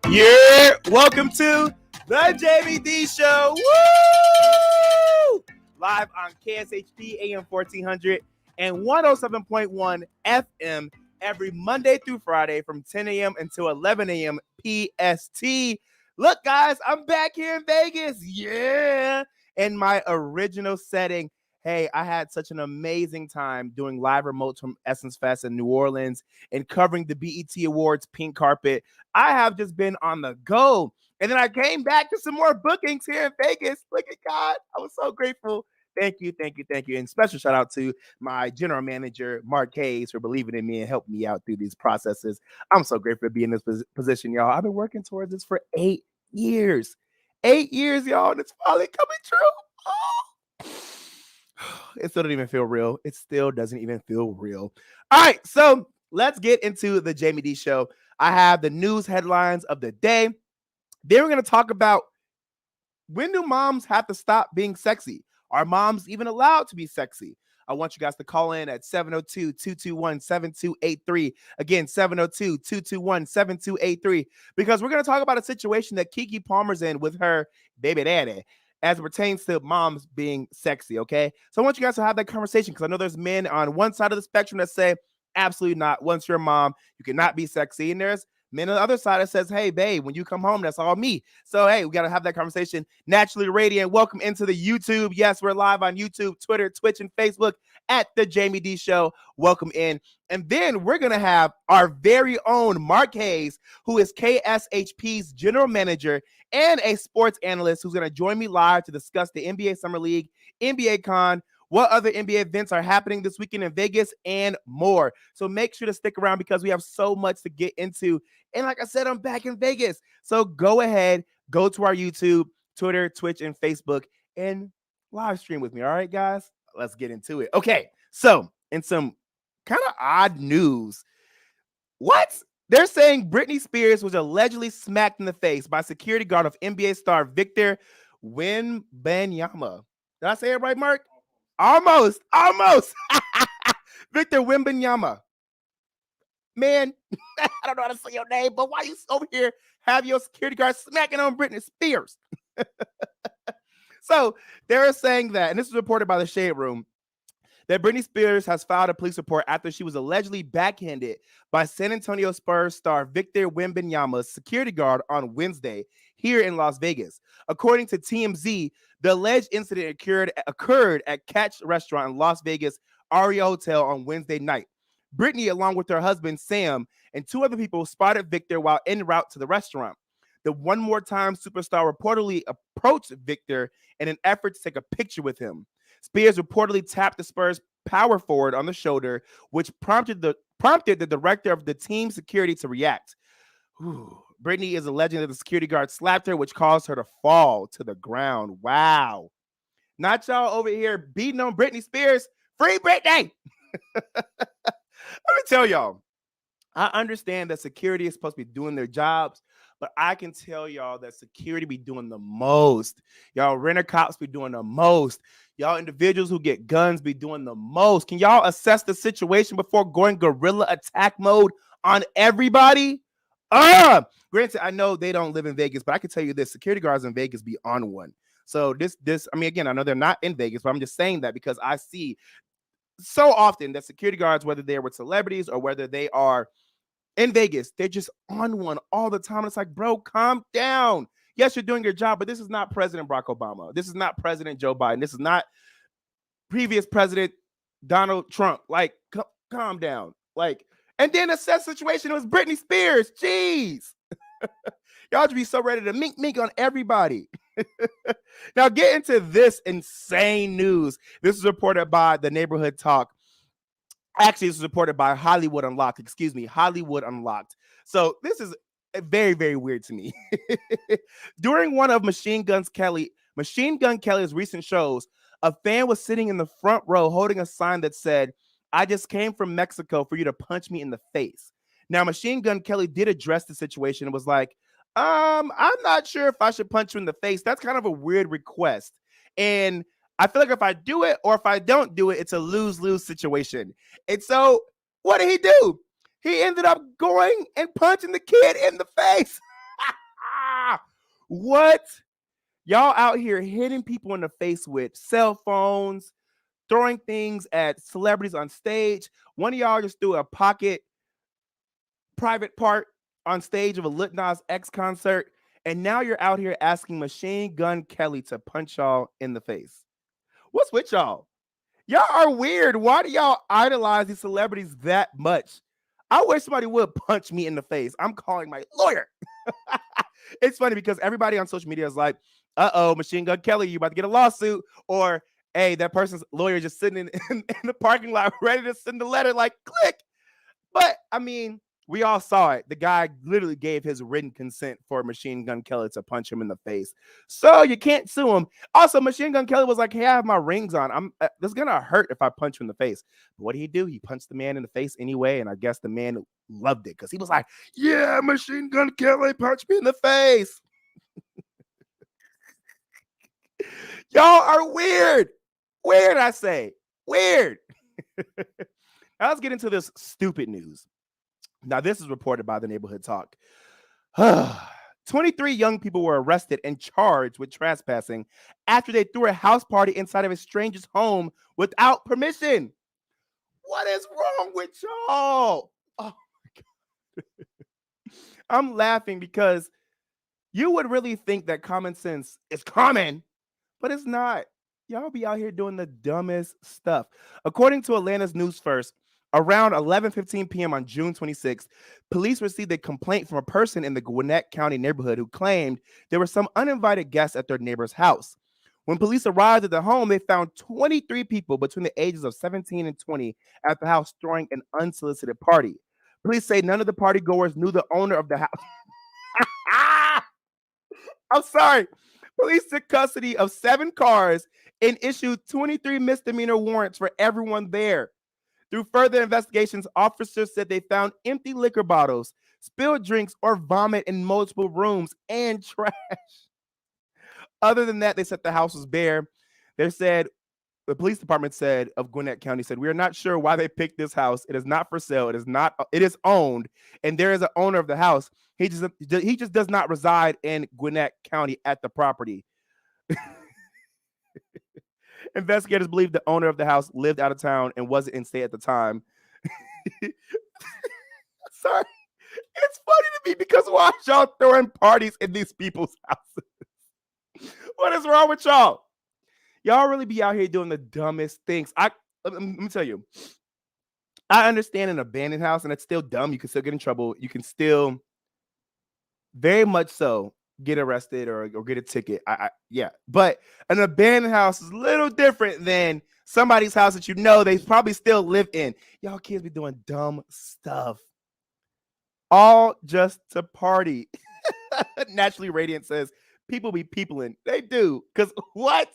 Yeah, welcome to the Jaime Dee Show. Woo! Live on KSHP AM 1400 and 107.1 FM every Monday through Friday from 10 a.m. until 11 a.m. PST. Look, guys, I'm back here in Vegas. Yeah, in my original setting. Hey, I had such an amazing time doing live remotes from Essence Fest in New Orleans and covering the BET Awards pink carpet. I have just been on the go. And then I came back to some more bookings here in Vegas. Look at God. I was so grateful. Thank you, thank you, thank you. And special shout out to my general manager, Mark Hayes, for believing in me and helping me out through these processes. I'm so grateful to be in this position, y'all. I've been working towards this for 8 years. 8 years, y'all, and it's finally coming true. Oh. It still doesn't even feel real. It still doesn't even feel real. All right, so let's get into the Jaime Dee Show. I have the news headlines of the day. Then we're going to talk about, when do moms have to stop being sexy? Are moms even allowed to be sexy? I want you guys to call in at 702-221-7283. Again, 702-221-7283, because we're going to talk about a situation that Keke Palmer's in with her baby daddy as it pertains to moms being sexy, okay? So I want you guys to have that conversation, because I know there's men on one side of the spectrum that say, absolutely not. Once you're a mom, you cannot be sexy. And there's men on the other side that says, hey, babe, when you come home, that's all me. So, hey, we got to have that conversation. Naturally Radiant, welcome into the YouTube. Yes, we're live on YouTube, Twitter, Twitch, and Facebook at the Jaime Dee Show. Welcome in. And then we're going to have our very own Mark Hayes, who is KSHP's general manager and a sports analyst, who's going to join me live to discuss the NBA Summer League, NBA Con, what other NBA events are happening this weekend in Vegas, and more. So make sure to stick around, because we have so much to get into. And like I said, I'm back in Vegas. So go ahead, go to our YouTube, Twitter, Twitch, and Facebook, and live stream with me. All right, guys? Let's get into it. Okay, so in some kind of odd news, what? They're saying Britney Spears was allegedly smacked in the face by security guard of NBA star Victor Wembanyama. Did I say it right, Mark? Almost. Victor Wembanyama. Man, I don't know how to say your name, but why you over here have your security guard smacking on Britney Spears? So they're saying that, and this was reported by the Shade Room, that Britney Spears has filed a police report after she was allegedly backhanded by San Antonio Spurs star Victor Wembanyama's security guard on Wednesday here in Las Vegas. According to TMZ, the alleged incident occurred at Catch Restaurant in Las Vegas Aria Hotel on Wednesday night. Britney, along with her husband Sam and 2 other people, spotted Victor while en route to the restaurant. The One More Time superstar reportedly approached Victor in an effort to take a picture with him. Spears reportedly tapped the Spurs power forward on the shoulder, which prompted the director of the team security to react. Britney is alleging that the security guard slapped her, which caused her to fall to the ground. Wow. Not y'all over here beating on Britney Spears. Free Britney. Let me tell y'all, I understand that security is supposed to be doing their jobs, but I can tell y'all that security be doing the most. Y'all renter cops be doing the most. Y'all individuals who get guns be doing the most. Can y'all assess the situation before going guerrilla attack mode on everybody? Granted, I know they don't live in Vegas, but I can tell you this: security guards in Vegas be on one. So I mean, again, I know they're not in Vegas, but I'm just saying that because I see so often that security guards, whether they're with celebrities or whether they are in Vegas, they're just on one all the time. It's like, bro, calm down. Yes, you're doing your job, but this is not President Barack Obama. This is not President Joe Biden. This is not previous President Donald Trump. Like, calm down. Like, and then a set situation was Britney Spears. Jeez. Y'all should be so ready to mink on everybody. Now get into this insane news. This is reported by the Neighborhood Talk. Actually, this is reported by Hollywood Unlocked. Hollywood Unlocked. So this is very, very weird to me. During one of Machine Gun Kelly's recent shows, a fan was sitting in the front row holding a sign that said, "I just came from Mexico for you to punch me in the face." Now, Machine Gun Kelly did address the situation and was like, I'm not sure if I should punch you in the face. That's kind of a weird request. And I feel like if I do it or if I don't do it, it's a lose-lose situation. And so What did he do? He ended up going and punching the kid in the face. What? Y'all out here hitting people in the face with cell phones, throwing things at celebrities on stage. One of y'all just threw a pocket private part on stage of a Lil Nas X concert, and now you're out here asking Machine Gun Kelly to punch y'all in the face. What's with y'all? Y'all are weird. Why do y'all idolize these celebrities that much? I wish somebody would punch me in the face. I'm calling my lawyer. It's funny because everybody on social media is like, uh-oh, Machine Gun Kelly, you about to get a lawsuit. Or, hey, that person's lawyer just sitting in the parking lot ready to send a letter like, click. But, I mean, we all saw it. The guy literally gave his written consent for Machine Gun Kelly to punch him in the face. So you can't sue him. Also, Machine Gun Kelly was like, hey, I have my rings on. This is going to hurt if I punch you in the face. But what did he do? He punched the man in the face anyway. And I guess the man loved it because he was like, yeah, Machine Gun Kelly punched me in the face. Y'all are weird. Weird, I say. Weird. Now let's get into this stupid news. Now, this is reported by the Neighborhood Talk. 23 young people were arrested and charged with trespassing after they threw a house party inside of a stranger's home without permission. What is wrong with y'all? Oh my God. I'm laughing because you would really think that common sense is common, but it's not. Y'all be out here doing the dumbest stuff. According to Atlanta's News First, around 11:15 p.m. on June 26th, police received a complaint from a person in the Gwinnett County neighborhood who claimed there were some uninvited guests at their neighbor's house. When police arrived at the home, they found 23 people between the ages of 17 and 20 at the house throwing an unsolicited party. Police say none of the party goers knew the owner of the house. I'm sorry. Police took custody of 7 cars and issued 23 misdemeanor warrants for everyone there. Through further investigations, officers said they found empty liquor bottles, spilled drinks, or vomit in multiple rooms and trash. Other than that, they said the house was bare. The police department said of Gwinnett County said, we are not sure why they picked this house. It is not for sale. It is owned, and there is an owner of the house. He just does not reside in Gwinnett County at the property. Investigators believe the owner of the house lived out of town and wasn't in state at the time. Sorry. It's funny to me because why y'all throwing parties in these people's houses? What is wrong with y'all? Y'all really be out here doing the dumbest things. Let me tell you. I understand an abandoned house, and it's still dumb. You can still get in trouble. You can still very much so get arrested or get a ticket. Yeah. But an abandoned house is a little different than somebody's house that you know they probably still live in. Y'all kids be doing dumb stuff. All just to party. Naturally Radiant says, people be peopling. They do. Because what?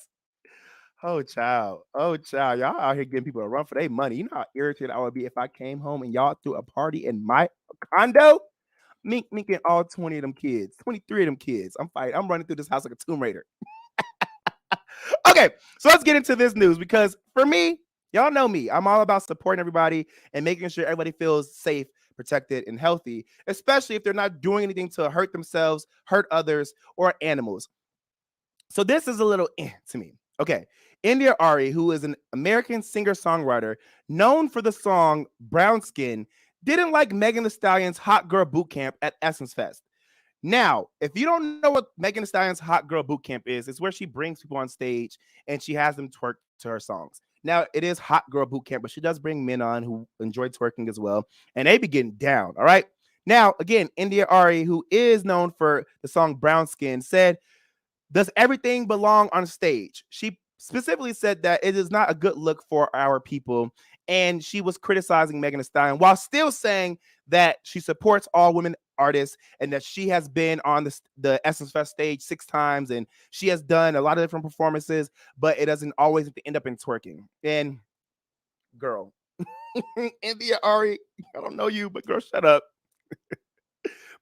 Oh, child. Oh, child. Y'all out here getting people a run for their money. You know how irritated I would be if I came home and y'all threw a party in my condo? Mink and all 20 of them kids, 23 of them kids. I'm fighting. I'm running through this house like a Tomb Raider. Okay, so let's get into this news because for me, y'all know me. I'm all about supporting everybody and making sure everybody feels safe, protected, and healthy, especially if they're not doing anything to hurt themselves, hurt others, or animals. So this is a little to me. Okay, India Ari, who is an American singer-songwriter known for the song Brown Skin, didn't like Megan Thee Stallion's Hot Girl Boot Camp at Essence Fest. Now, if you don't know what Megan Thee Stallion's Hot Girl Boot Camp is, it's where she brings people on stage and she has them twerk to her songs. Now, it is Hot Girl Boot Camp, but she does bring men on who enjoy twerking as well, and they be getting down, all right? Now, again, India Ari, who is known for the song Brown Skin, said, does everything belong on stage? She specifically said that it is not a good look for our people, and she was criticizing Megan Thee Stallion while still saying that she supports all women artists and that she has been on the Essence Fest stage 6 times and she has done a lot of different performances, but it doesn't always end up in twerking. And girl, India Ari, I don't know you, but girl, shut up.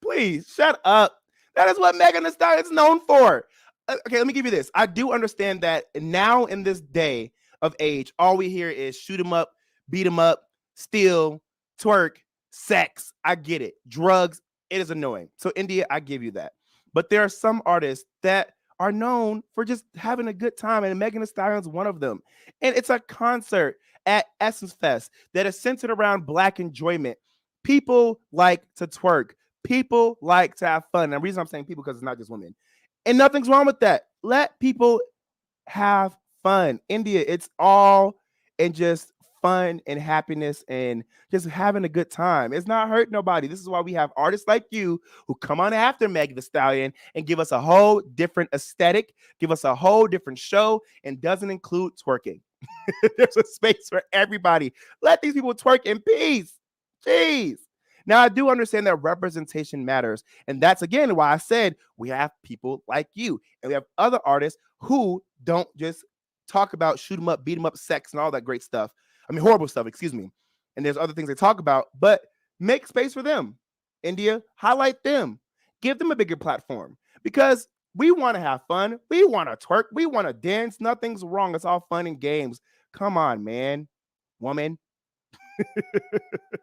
Please, shut up. That is what Megan Thee Stallion is known for. Okay, let me give you this. I do understand that now in this day of age, all we hear is shoot 'em up, beat 'em up, steal, twerk, sex. I get it. Drugs, it is annoying. So, India, I give you that. But there are some artists that are known for just having a good time, and Megan Thee Stallion's one of them. And it's a concert at Essence Fest that is centered around Black enjoyment. People like to twerk. People like to have fun. And the reason I'm saying people because it's not just women. And nothing's wrong with that. Let people have fun. India, it's all in just fun and happiness and just having a good time. It's not hurting nobody. This is why we have artists like you who come on after Meg Thee Stallion and give us a whole different aesthetic, give us a whole different show, and doesn't include twerking. There's a space for everybody. Let these people twerk in peace. Jeez. Now, I do understand that representation matters. And that's, again, why I said we have people like you. And we have other artists who don't just talk about shoot 'em up, beat 'em up, sex, and all that great stuff. I mean, horrible stuff, excuse me. And there's other things they talk about, but make space for them. India, highlight them. Give them a bigger platform because we want to have fun. We want to twerk. We want to dance. Nothing's wrong. It's all fun and games. Come on, man, woman.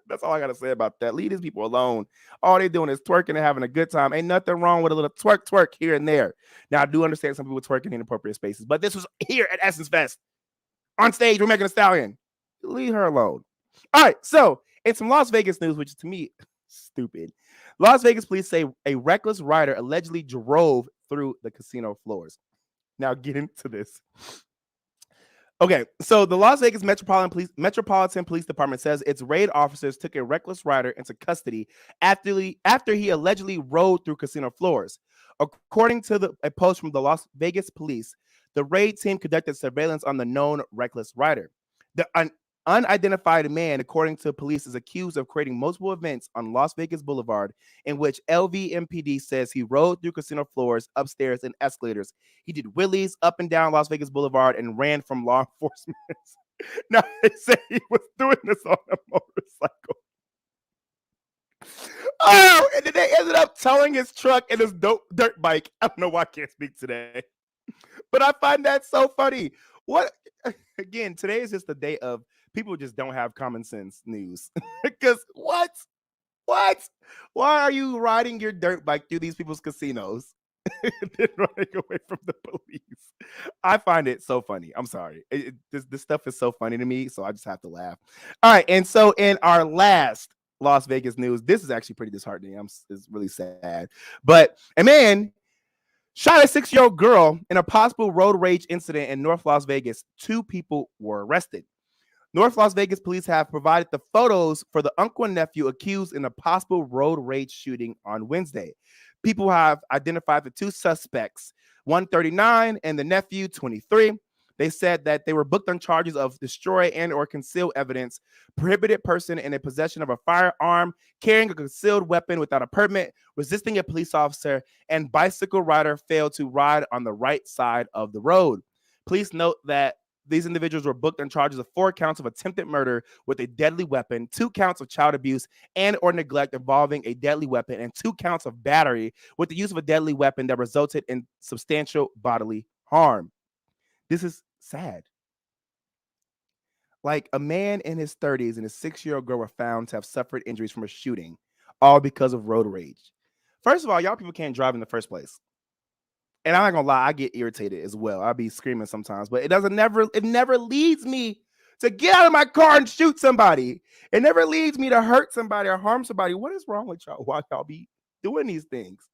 That's all I got to say about that. Leave these people alone. All they're doing is twerking and having a good time. Ain't nothing wrong with a little twerk here and there. Now, I do understand some people twerking in inappropriate spaces, but this was here at Essence Fest. On stage, we're Megan Thee Stallion. Leave her alone. All right, so in some Las Vegas news, which is to me stupid. Las Vegas police say a reckless rider allegedly drove through the casino floors. Now, get into this. Okay, so the Las Vegas Metropolitan Police Department says its raid officers took a reckless rider into custody after he allegedly rode through casino floors. According to a post from the Las Vegas police, the raid team conducted surveillance on the known reckless rider. The unidentified man, according to police, is accused of creating multiple events on Las Vegas Boulevard in which LVMPD says he rode through casino floors, upstairs, and escalators. He did wheelies up and down Las Vegas Boulevard and ran from law enforcement. Now, they say he was doing this on a motorcycle. Oh, and then they ended up towing his truck and his dirt bike. I don't know why I can't speak today. But I find that so funny. What? Again, today is just a day of people just don't have common sense news. Because what? Why are you riding your dirt bike through these people's casinos and then running away from the police? I find it so funny. I'm sorry. This stuff is so funny to me, so I just have to laugh. All right, and so in our last Las Vegas news, this is actually pretty disheartening. It's really sad. But a man shot a 6-year-old girl in a possible road rage incident in North Las Vegas. 2 people were arrested. North Las Vegas police have provided the photos for the uncle and nephew accused in a possible road rage shooting on Wednesday. People have identified the 2 suspects, 139 and the nephew, 23. They said that they were booked on charges of destroy and or conceal evidence, prohibited person in a possession of a firearm, carrying a concealed weapon without a permit, resisting a police officer, and bicycle rider failed to ride on the right side of the road. Please note that these individuals were booked on charges of 4 counts of attempted murder with a deadly weapon, 2 counts of child abuse and or neglect involving a deadly weapon, and 2 counts of battery with the use of a deadly weapon that resulted in substantial bodily harm. This is sad. Like, a man in his 30s and a 6-year-old girl were found to have suffered injuries from a shooting, all because of road rage. First of all, y'all people can't drive in the first place. And I'm not gonna lie, I get irritated as well. I'll be screaming sometimes, but it never leads me to get out of my car and shoot somebody. It never leads me to hurt somebody or harm somebody. What is wrong with y'all? Why y'all be doing these things?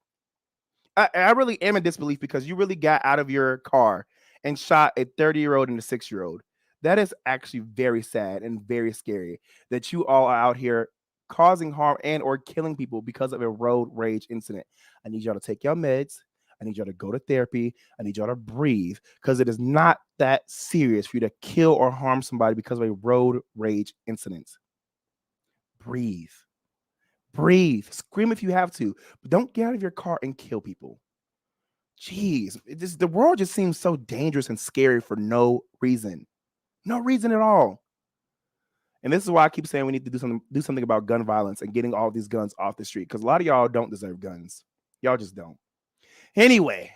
I really am in disbelief because you really got out of your car and shot a 30-year-old and a 6-year-old. That is actually very sad and very scary that you all are out here causing harm and or killing people because of a road rage incident. I need y'all to take your meds. I need y'all to go to therapy. I need y'all to breathe because it is not that serious for you to kill or harm somebody because of a road rage incident. Breathe. Breathe. Scream if you have to, but don't get out of your car and kill people. Jeez, the world just seems so dangerous and scary for no reason. No reason at all. And this is why I keep saying we need to do something about gun violence and getting all these guns off the street because a lot of y'all don't deserve guns. Y'all just don't. Anyway,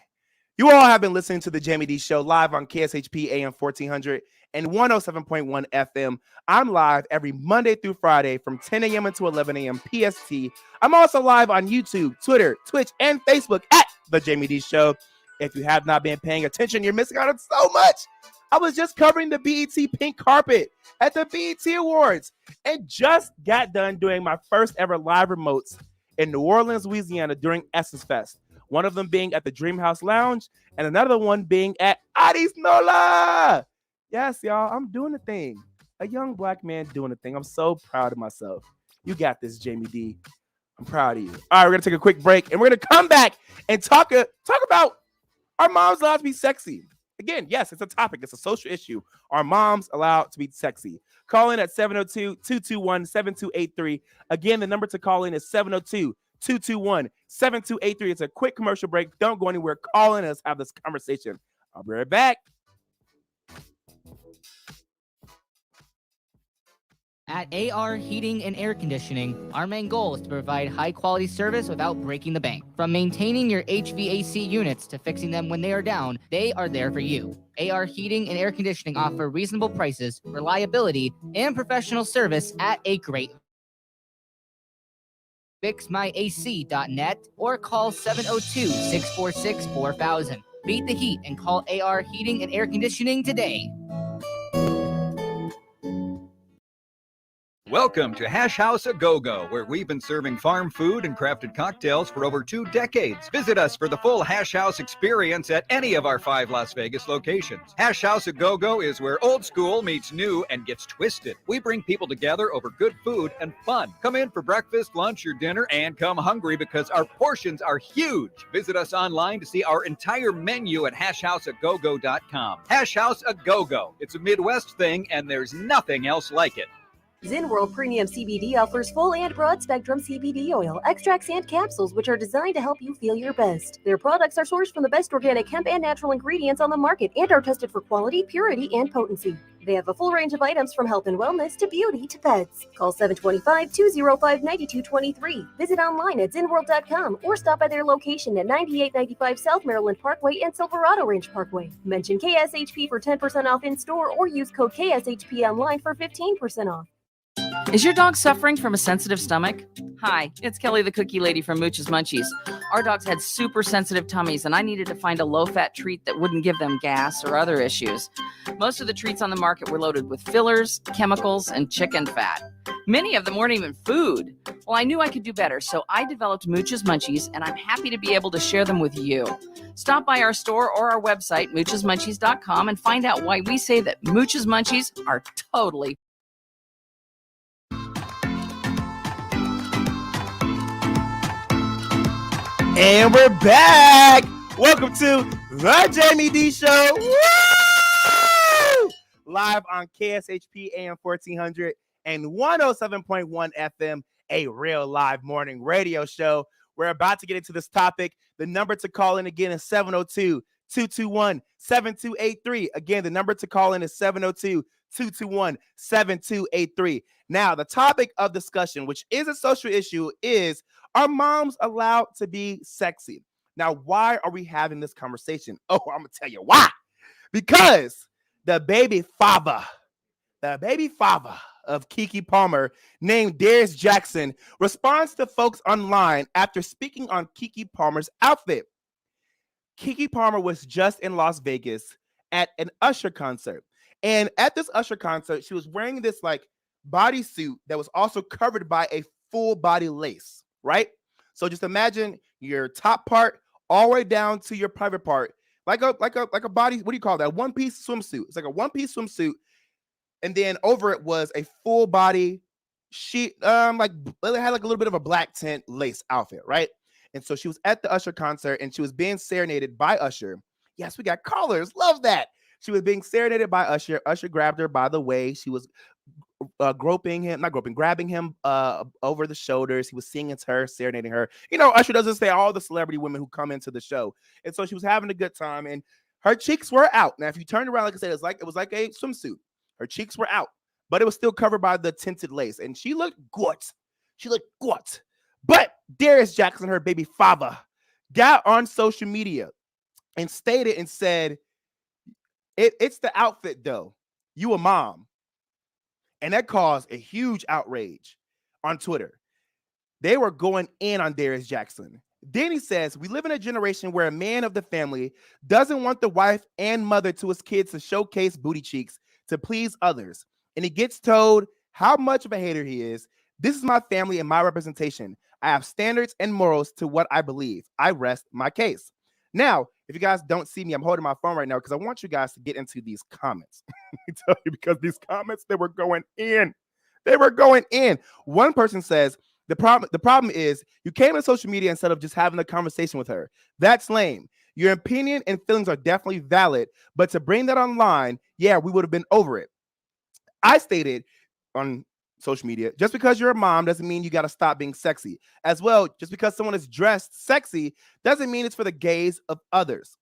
you all have been listening to the Jaime Dee Show live on KSHP AM 1400 and 107.1 FM. I'm live every Monday through Friday from 10 a.m. until 11 a.m. PST. I'm also live on YouTube, Twitter, Twitch, and Facebook at The Jaime Dee Show. If you have not been paying attention, you're missing out on so much. I was just covering the BET pink carpet at the BET Awards and just got done doing my first ever live remotes in New Orleans, Louisiana during Essence Fest. One of them being at the Dream House Lounge and another one being at Adis Nola. Yes, y'all, I'm doing the thing. A young black man doing the thing. I'm so proud of myself. You got this, Jaime Dee. I'm proud of you. All right, we're going to take a quick break and we're going to come back and talk about are moms allowed to be sexy? Again, yes, it's a topic. It's a social issue. Are moms allowed to be sexy? Call in at 702-221-7283. Again, the number to call in is 702-221-7283. It's a quick commercial break. Don't go anywhere. Call in. Let's have this conversation. I'll be right back. At AR Heating and Air Conditioning, our main goal is to provide high-quality service without breaking the bank. From maintaining your HVAC units to fixing them when they are down, they are there for you. AR Heating and Air Conditioning offer reasonable prices, reliability, and professional service at a great fixmyac.net or call 702-646-4000. Beat the heat and call AR Heating and Air Conditioning today. Welcome to Hash House A Go-Go, where we've been serving farm food and crafted cocktails for over 2 decades. Visit us for the full Hash House experience at any of our 5 Las Vegas locations. Hash House A Go-Go is where old school meets new and gets twisted. We bring people together over good food and fun. Come in for breakfast, lunch, or dinner, and come hungry because our portions are huge. Visit us online to see our entire menu at hashhouseagogo.com. Hash House A Go-Go. It's a Midwest thing, and there's nothing else like it. Zen World Premium CBD offers full and broad spectrum CBD oil, extracts, and capsules, which are designed to help you feel your best. Their products are sourced from the best organic hemp and natural ingredients on the market and are tested for quality, purity, and potency. They have a full range of items from health and wellness to beauty to pets. Call 725-205-9223. Visit online at zenworld.com or stop by their location at 9895 South Maryland Parkway and Silverado Range Parkway. Mention KSHP for 10% off in store or use code KSHP online for 15% off. Is your dog suffering from a sensitive stomach? Hi, it's Kelly the Cookie Lady from Mooch's Munchies. Our dogs had super sensitive tummies and I needed to find a low-fat treat that wouldn't give them gas or other issues. Most of the treats on the market were loaded with fillers, chemicals, and chicken fat. Many of them weren't even food. Well, I knew I could do better, so I developed Mooch's Munchies, and I'm happy to be able to share them with you. Stop by our store or our website, moochesmunchies.com, and find out why we say that Mooch's Munchies are totally And we're back. Welcome to the Jaime Dee Show. Woo! Live on KSHP AM 1400 and 107.1 FM, a real live morning radio show. We're about to get into this topic. The number to call in again is 702-221-7283. Again, the number to call in is 702-221-7283. Now, the topic of discussion, which is a social issue, is: are moms allowed to be sexy? Now, why are we having this conversation? Oh, I'm going to tell you why. Because the baby father of Keke Palmer, named Darius Jackson, responds to folks online after speaking on Keke Palmer's outfit. Keke Palmer was just in Las Vegas at an Usher concert. And at this Usher concert, she was wearing this like bodysuit that was also covered by a full body lace, right? So just imagine your top part all the way down to your private part, like a body, what do you call that? One-piece swimsuit. It's like a one-piece swimsuit. And then over it was a full body sheet, it had like a little bit of a black tint lace outfit, right? And so she was at the Usher concert and she was being serenaded by Usher. Yes, we got callers. Love that. She was being serenaded by Usher. Usher grabbed her by the waist. She was grabbing him over the shoulders. He was singing to her, serenading her. You know, Usher doesn't say all the celebrity women who come into the show. And so she was having a good time and her cheeks were out. Now, if you turned around, like I said, it was like a swimsuit. Her cheeks were out, but it was still covered by the tinted lace. And she looked good. But Darius Jackson, her baby father, got on social media and stated and said, it's the outfit though. You a mom. And that caused a huge outrage on Twitter. They were going in on Darius Jackson. Then he says, we live in a generation where a man of the family doesn't want the wife and mother to his kids to showcase booty cheeks to please others. And he gets told how much of a hater he is. This is my family and my representation. I have standards and morals to what I believe. I rest my case. Now, if you guys don't see me, I'm holding my phone right now because I want you guys to get into these comments. Let me tell you, because these comments, they were going in. They were going in. One person says, the problem is you came on social media instead of just having a conversation with her. That's lame. Your opinion and feelings are definitely valid, but to bring that online, yeah, we would have been over it. I stated on social media, just because you're a mom doesn't mean you got to stop being sexy. As well, just because someone is dressed sexy doesn't mean it's for the gaze of others.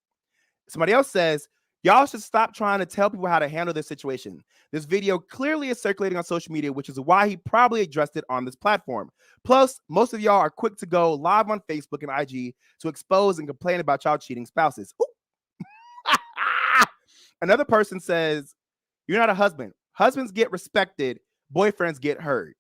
Somebody else says, y'all should stop trying to tell people how to handle this situation. This video clearly is circulating on social media, which is why he probably addressed it on this platform. Plus, most of y'all are quick to go live on Facebook and IG to expose and complain about y'all cheating spouses. Another person says, you're not a husband. Husbands get respected. Boyfriends get heard.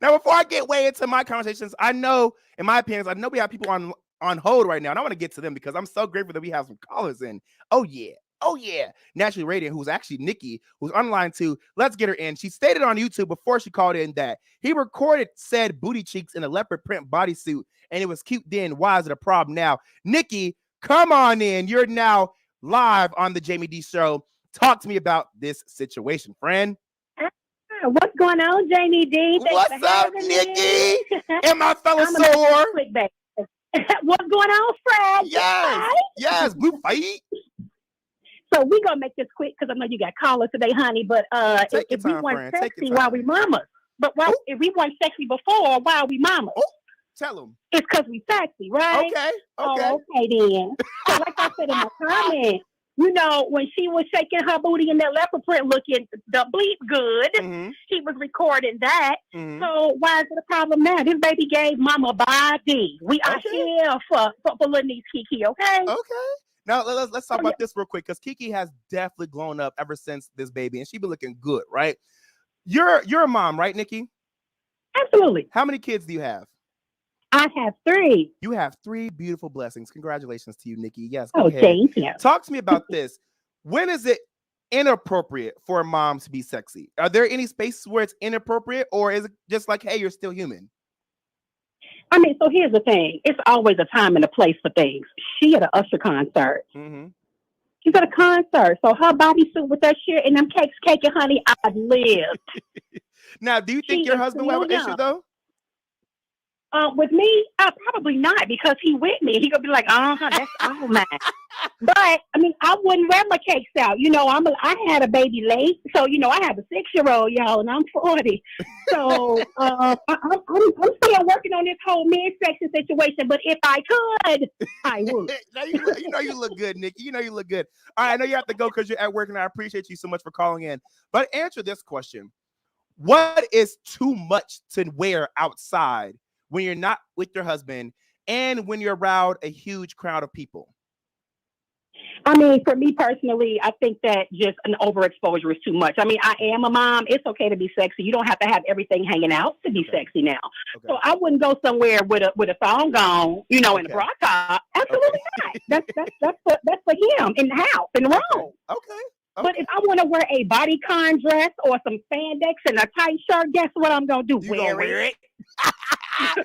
Now, before I get way into my conversations, I know, in my opinions, I know we have people on hold right now, and I want to get to them because I'm so grateful that we have some callers in. Oh, yeah. Naturally Radiant, who's actually Nikki, who's online too. Let's get her in. She stated on YouTube before she called in that he recorded said booty cheeks in a leopard print bodysuit, and it was cute then. Why is it a problem now? Nikki, come on in. You're now live on the Jaime Dee Show. Talk to me about this situation, friend. What's going on, Jaime Dee? What's up, Nikki? And my fellow sore. What's going on, Fred? Yes, blue fight. So we're going to make this quick because I know you got callers today, honey. But if we weren't sexy, why we mamas? But if we weren't sexy before, why are we mamas? Oh, tell them. It's because we sexy, right? Okay. Oh, okay, then. So like I said in my comment, you know, when she was shaking her booty in that leopard print looking the bleep good, she was recording that. So why is it a problem now? This baby gave mama a body. We are here for little niece Kiki, okay? Okay. Now, let's talk about this real quick, because Kiki has definitely grown up ever since this baby, and she been looking good, right? You're a mom, right, Nikki? Absolutely. How many kids do you have? I have 3. You have 3 beautiful blessings. Congratulations to you, Nikki. Yes, go ahead. Thank you. Talk to me about this. When is it inappropriate for a mom to be sexy? Are there any spaces where it's inappropriate, or is it just like, hey, you're still human? I mean, so here's the thing. It's always a time and a place for things. She at an Usher concert. She's at a concert. So her bodysuit with that shit and them cakes, caking, honey, I lived. Now, do you think your husband will have an issue, though? With me, probably not, because he with me. He gonna be like, that's all mine. But I mean, I wouldn't wear my cakes out. You know, I had a baby late, so you know, I have a 6-year-old, y'all, and I'm 40. So I'm still working on this whole midsection situation. But if I could, I would. you know you look good, Nikki. You know you look good. All right, I know you have to go because you're at work, and I appreciate you so much for calling in. But answer this question: what is too much to wear outside when you're not with your husband and when you're around a huge crowd of people? I mean, for me personally, I think that just an overexposure is too much. I mean, I am a mom. It's okay to be sexy. You don't have to have everything hanging out to be sexy now. So I wouldn't go somewhere with a thong on, you know, in a bra top. Absolutely not. That's for him in the house, in the room. Okay. But if I want to wear a bodycon dress or some spandex and a tight shirt, guess what I'm going to do? Wear it.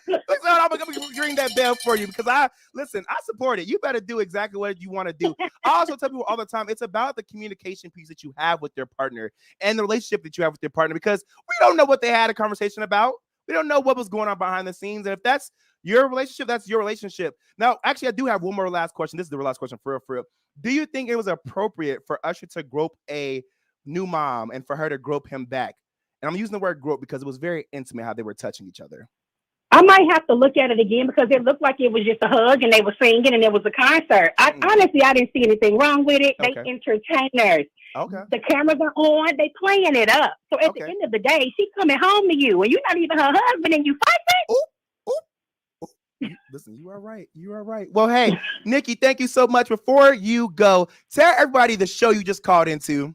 Listen, I'm going to ring that bell for you, because I support it. You better do exactly what you want to do. I also tell people all the time, it's about the communication piece that you have with your partner and the relationship that you have with your partner, because we don't know what they had a conversation about. We don't know what was going on behind the scenes. And if that's your relationship, that's your relationship. Now, actually, I do have one more last question. This is the last question for real. Do you think it was appropriate for Usher to grope a new mom and for her to grope him back? And I'm using the word grope because it was very intimate how they were touching each other. I might have to look at it again, because it looked like it was just a hug and they were singing and it was a concert. Honestly, I didn't see anything wrong with it. They entertainers. Okay. The cameras are on. They playing it up. So at the end of the day, she's coming home to you and you're not even her husband and you fighting. Listen, you are right. You are right. Well, hey, Nikki, thank you so much. Before you go, tell everybody the show you just called into.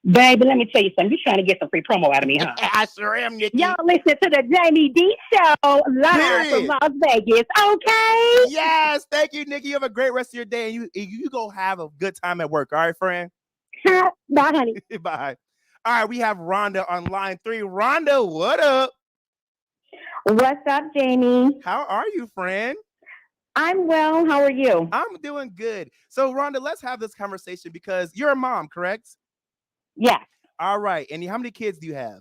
Baby, let me tell you something. You're trying to get some free promo out of me, huh? I sure am, Nikki. Y'all listen to the Jaime Dee Show live from Period. Las Vegas, okay? Yes, thank you, Nikki. You have a great rest of your day, and you go have a good time at work. All right, friend. Bye, honey. Bye. All right, we have Rhonda on line 3. Rhonda, what up? What's up, Jamie? How are you, friend? I'm well. How are you? I'm doing good. So, Rhonda, let's have this conversation because you're a mom, correct? Yes. All right. And how many kids do you have?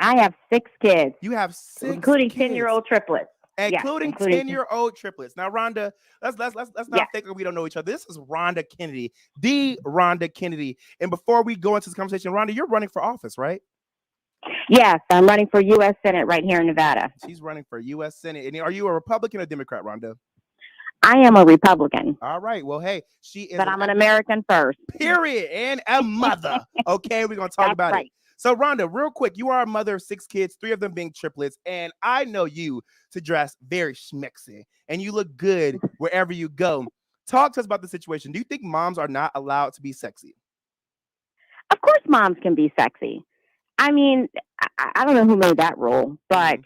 I have 6 kids. You have 6 including kids. 10-year-old triplets. Including 10-year-old triplets. Now, Rhonda, let's not think that we don't know each other. This is Rhonda Kennedy, the Rhonda Kennedy. And before we go into this conversation, Rhonda, you're running for office, right? Yes, I'm running for U.S. Senate right here in Nevada. She's running for U.S. Senate. And are you a Republican or Democrat, Rhonda? I am a Republican. All right. Well, hey, she is. But I'm an American first. Period. And a mother. Okay, we're going to talk about it. So, Rhonda, real quick, you are a mother of 6 kids, 3 of them being triplets, and I know you to dress very schmexy, and you look good wherever you go. Talk to us about the situation. Do you think moms are not allowed to be sexy? Of course moms can be sexy. I mean, I don't know who made that rule, but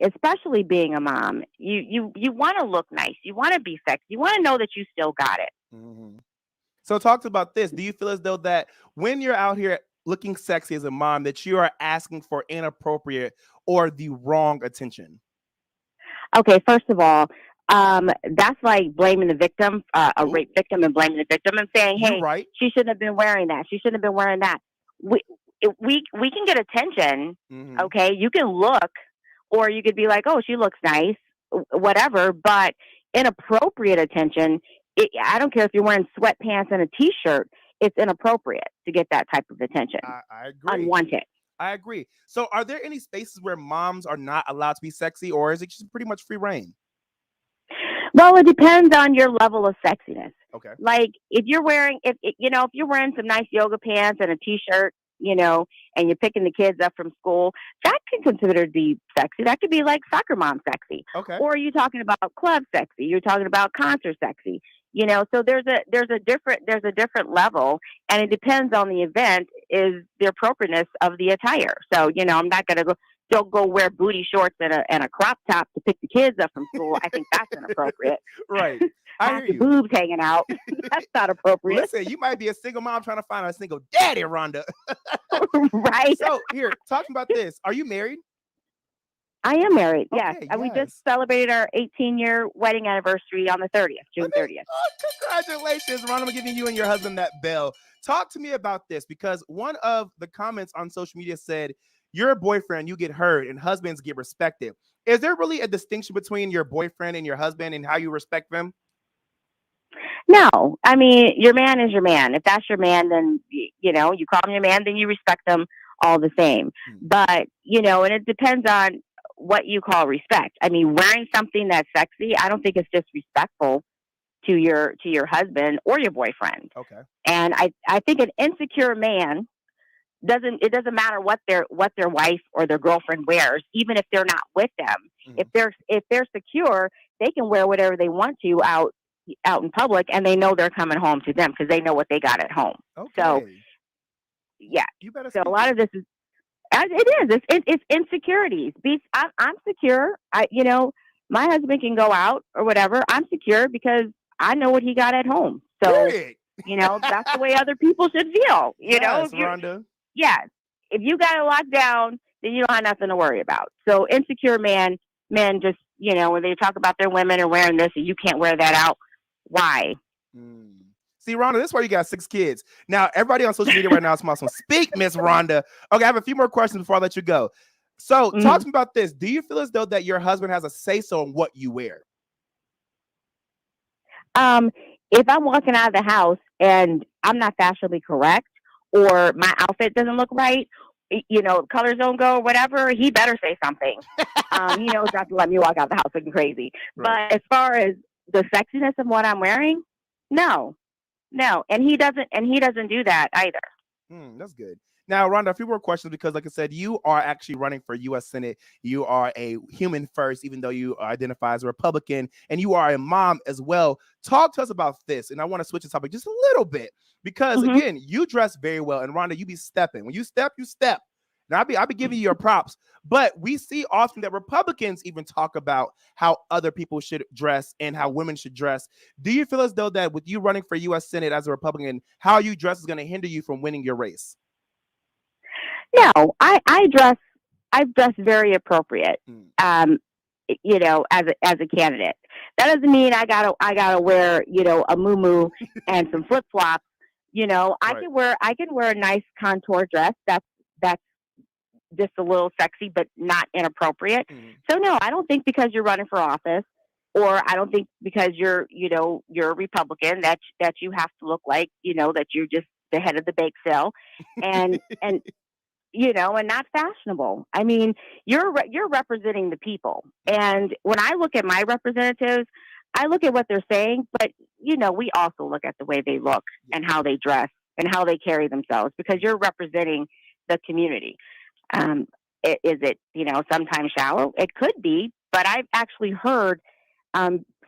especially being a mom, you want to look nice. You want to be sexy. You want to know that you still got it. Mm-hmm. So talk about this. Do you feel as though that when you're out here looking sexy as a mom, that you are asking for inappropriate or the wrong attention? Okay, first of all, that's like blaming the victim, a rape victim, and blaming the victim and saying, "Hey, she shouldn't have been wearing that. She shouldn't have been wearing that." We can get attention. Mm-hmm. Okay, you can look, or you could be like, "Oh, she looks nice," whatever. But inappropriate attention, I don't care if you're wearing sweatpants and a t-shirt. It's inappropriate to get that type of attention. I agree. Unwanted. I agree. So are there any spaces where moms are not allowed to be sexy, or is it just pretty much free reign? Well, it depends on your level of sexiness. Okay. Like if you're wearing some nice yoga pants and a t-shirt, and you're picking the kids up from school, that can consider to be sexy. That could be like soccer mom sexy. Okay. Or are you talking about club sexy? You're talking about concert sexy. So there's a different level, and it depends on the event, is the appropriateness of the attire. So, I'm not going to don't go wear booty shorts and a crop top to pick the kids up from school. I think that's inappropriate. Right. I hear you. Boobs hanging out. That's not appropriate. Listen, you might be a single mom trying to find a single daddy, Rhonda. Right. So here, talking about this, are you married? I am married. Okay, yes. We just celebrated our 18-year wedding anniversary on the 30th, June 30th. Oh, congratulations, Ron. I'm giving you and your husband that bell. Talk to me about this, because one of the comments on social media said, "You're a boyfriend, you get heard, and husbands get respected." Is there really a distinction between your boyfriend and your husband and how you respect them? No. I mean, your man is your man. If that's your man, then, you call him your man, then you respect them all the same. But, and it depends on what you call respect. I mean, wearing something that's sexy, I don't think it's disrespectful to your husband or your boyfriend. Okay. And I think an insecure man doesn't matter what their wife or their girlfriend wears, even if they're not with them. Mm-hmm. If they're secure, they can wear whatever they want to out in public, and they know they're coming home to them because they know what they got at home. Okay. So yeah. You better. So a lot of this is. It's insecurities. I'm secure. My husband can go out or whatever. I'm secure because I know what he got at home. So, that's the way other people should feel. Rhonda. Yeah. If you got it locked down, then you don't have nothing to worry about. So insecure men just, when they talk about their women are wearing this and you can't wear that out. Why? See, Rhonda, this is why you got 6 kids. Now, everybody on social media right now is awesome. Speak, Miss Rhonda. Okay, I have a few more questions before I let you go. So, talk to me about this. Do you feel as though that your husband has a say-so on what you wear? If I'm walking out of the house and I'm not fashionably correct, or my outfit doesn't look right, colors don't go, or whatever, he better say something. He knows not to let me walk out the house looking crazy. Right. But as far as the sexiness of what I'm wearing, no, and he doesn't do that either. That's good. Now, Rhonda, a few more questions because, like I said, you are actually running for U.S. Senate. You are a human first, even though you identify as a Republican, and you are a mom as well. Talk to us about this, and I want to switch the topic just a little bit because, Mhm. again, you dress very well, and Rhonda, you be stepping. When you step, you step. Now, I'll be giving you your props, but we see often that Republicans even talk about how other people should dress and how women should dress. Do you feel as though that with you running for U.S. Senate as a Republican, how you dress is going to hinder you from winning your race? No, I dress very appropriate. Mm. As a candidate. That doesn't mean I gotta wear, a muumuu and some flip flops. I Right. can wear a nice contour dress that's just a little sexy but not inappropriate. Mhm. So no, I don't think because you're running for office, or I don't think because you're a Republican that you have to look like, that you're just the head of the bake sale, and and not fashionable. I mean, you're representing the people. And when I look at my representatives, I look at what they're saying, but we also look at the way they look and how they dress and how they carry themselves, because you're representing the community. Um, is it, sometimes shallow? It could be, but I've actually heard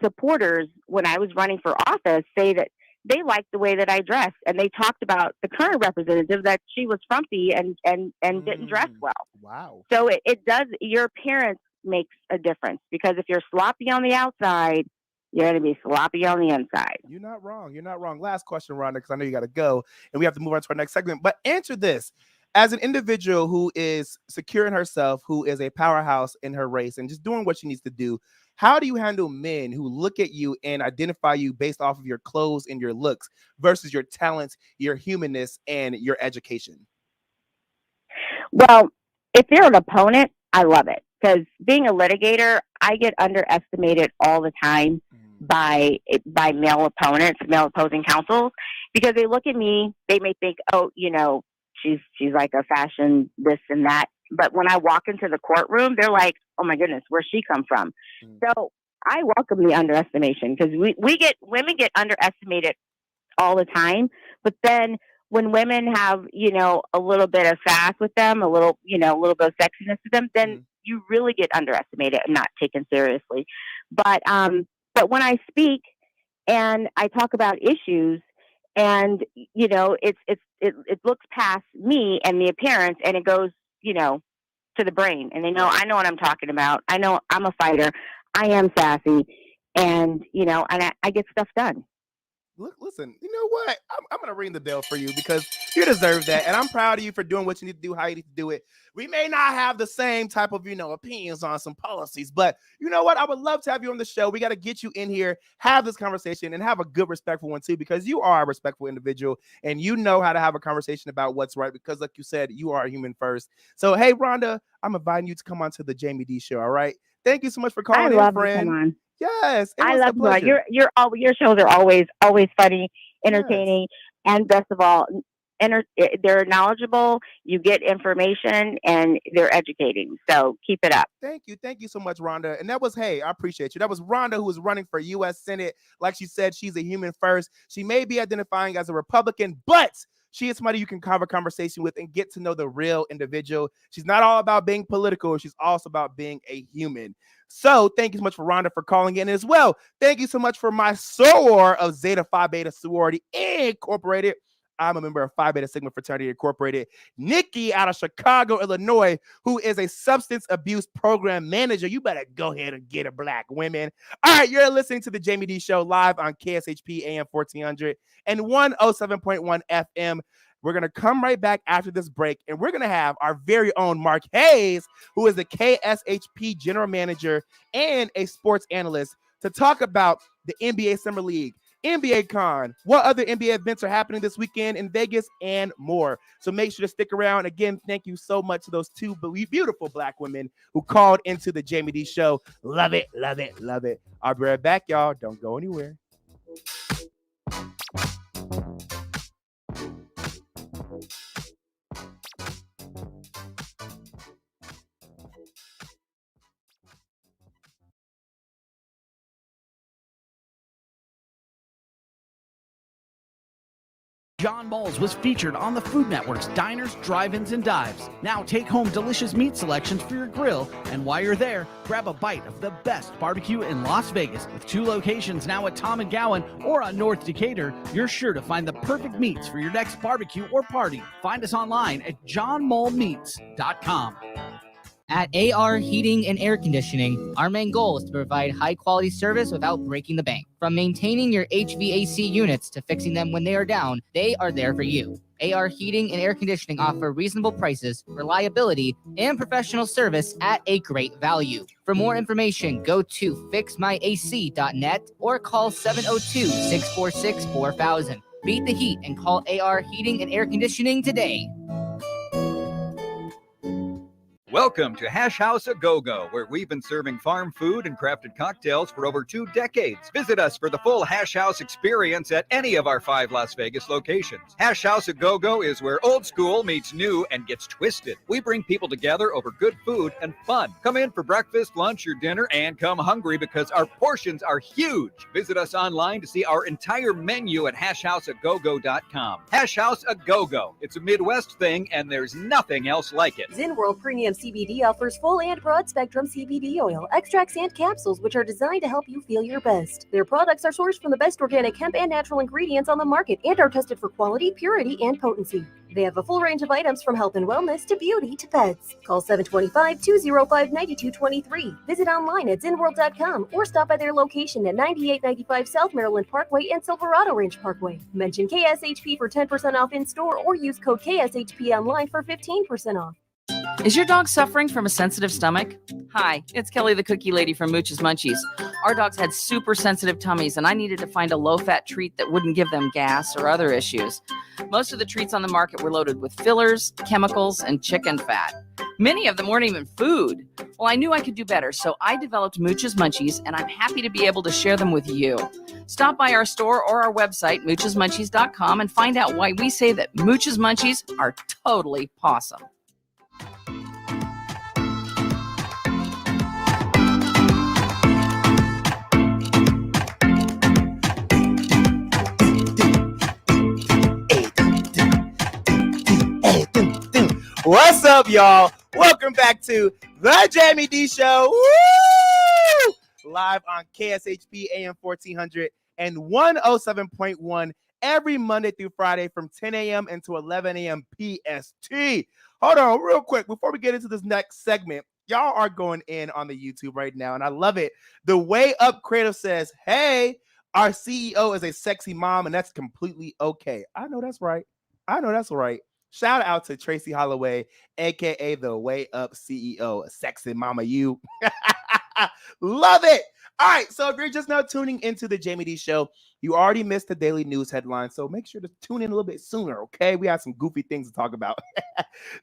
supporters when I was running for office say that they liked the way that I dressed, and they talked about the current representative, that she was frumpy and didn't dress well. Wow. So it does. Your appearance makes a difference, because if you're sloppy on the outside, you're going to be sloppy on the inside. You're not wrong. You're not wrong. Last question, Rhonda, because I know you got to go and we have to move on to our next segment. But answer this. As an individual who is secure in herself, who is a powerhouse in her race and just doing what she needs to do, how do you handle men who look at you and identify you based off of your clothes and your looks versus your talents, your humanness, and your education? Well, if they're an opponent, I love it, because being a litigator, I get underestimated all the time by male opponents, male opposing counsels, because they look at me, they may think, oh, she's like a fashion this and that. But when I walk into the courtroom, they're like, oh my goodness, where's she come from? Mm. So I welcome the underestimation, because women get underestimated all the time. But then when women have, a little bit of sass with them, a little bit of sexiness to them, then Mm. you really get underestimated and not taken seriously. But when I speak and I talk about issues, and it looks past me and the appearance, and it goes, to the brain, and they know, Right. I know what I'm talking about. I know I'm a fighter. I am sassy, and I get stuff done. Look, listen, you know what? I'm going to ring the bell for you because you deserve that. And I'm proud of you for doing what you need to do, how you need to do it. We may not have the same type of, opinions on some policies, but you know what? I would love to have you on the show. We got to get you in here, have this conversation, and have a good, respectful one too, because you are a respectful individual and you know how to have a conversation about what's right, because like you said, you are a human first. So, hey, Rhonda, I'm inviting you to come on to the Jaime Dee show. All right. Thank you so much for I calling in, love to come friend. on. Yes, it I was a love you. pleasure. Your shows are always funny, Yes. entertaining, and best of all, they're knowledgeable. You get information, and they're educating. So keep it up. Thank you. Thank you so much, Rhonda. And that was, hey, I appreciate you. That was Rhonda, who was running for U.S. Senate. Like she said, she's a human first. She may be identifying as a Republican, but she is somebody you can have a conversation with and get to know the real individual. She's not all about being political. She's also about being a human. So thank you so much for Rhonda for calling in as well. Thank you so much for my soror of Zeta Phi Beta Sorority Incorporated. I'm a member of Phi Beta Sigma Fraternity Incorporated. Nikki out of Chicago, Illinois, who is a substance abuse program manager. You better go ahead and get a black women. All right, you're listening to the Jaime Dee Show live on KSHP AM 1400 and 107.1 FM. We're going to come right back after this break, and we're going to have our very own Mark Hayes, who is the KSHP general manager and a sports analyst, to talk about the NBA Summer League, NBA Con, what other NBA events are happening this weekend in Vegas, and more. So make sure to stick around. Again, thank you so much to those two beautiful black women who called into the Jaime Dee Show. Love it, love it, love it. I'll be right back, y'all. Don't go anywhere. John Moles was featured on the Food Network's Diners, Drive-Ins, and Dives. Now take home delicious meat selections for your grill, and while you're there, grab a bite of the best barbecue in Las Vegas. With 2 locations now at Tom and Gowan or on North Decatur, you're sure to find the perfect meats for your next barbecue or party. Find us online at johnmolemeats.com. At AR Heating and Air Conditioning, our main goal is to provide high-quality service without breaking the bank. From maintaining your HVAC units to fixing them when they are down, they are there for you. AR Heating and Air Conditioning offer reasonable prices, reliability, and professional service at a great value. For more information, go to fixmyac.net or call 702-646-4000. Beat the heat and call AR Heating and Air Conditioning today. Welcome to Hash House A Go-Go, where we've been serving farm food and crafted cocktails for over 2 decades. Visit us for the full Hash House experience at any of our 5 Las Vegas locations. Hash House A Go-Go is where old school meets new and gets twisted. We bring people together over good food and fun. Come in for breakfast, lunch, or dinner, and come hungry because our portions are huge. Visit us online to see our entire menu at hashhouseagogo.com. Hash House A Go-Go. It's a Midwest thing, and there's nothing else like it. Zen World Premium CBD offers full and broad spectrum CBD oil, extracts, and capsules, which are designed to help you feel your best. Their products are sourced from the best organic hemp and natural ingredients on the market and are tested for quality, purity, and potency. They have a full range of items from health and wellness to beauty to pets. Call 725-205-9223. Visit online at zenworld.com or stop by their location at 9895 South Maryland Parkway and Silverado Range Parkway. Mention KSHP for 10% off in store or use code KSHP online for 15% off. Is your dog suffering from a sensitive stomach? Hi, it's Kelly the Cookie Lady from Mooch's Munchies. Our dogs had super sensitive tummies, and I needed to find a low-fat treat that wouldn't give them gas or other issues. Most of the treats on the market were loaded with fillers, chemicals, and chicken fat. Many of them weren't even food. Well, I knew I could do better, so I developed Mooch's Munchies, and I'm happy to be able to share them with you. Stop by our store or our website, moochesmunchies.com, and find out why we say that Mooch's Munchies are totally pawsome. What's up, y'all? Welcome back to the Jaime Dee Show. Woo! Live on KSHP AM 1400 and 107.1 every Monday through Friday from 10 a.m. until 11 a.m. PST. Hold on real quick before we get into this next segment. Y'all are going in on the YouTube right now, and I love it. The Way Up Creative says, hey, our CEO is a sexy mom, and that's completely okay. I know that's right. Shout out to Tracy Holloway, aka the Way Up CEO, sexy mama you. Love it. All right, so if you're just now tuning into the Jaime Dee Show, you already missed the daily news headline, so make sure to tune in a little bit sooner, okay? We have some goofy things to talk about.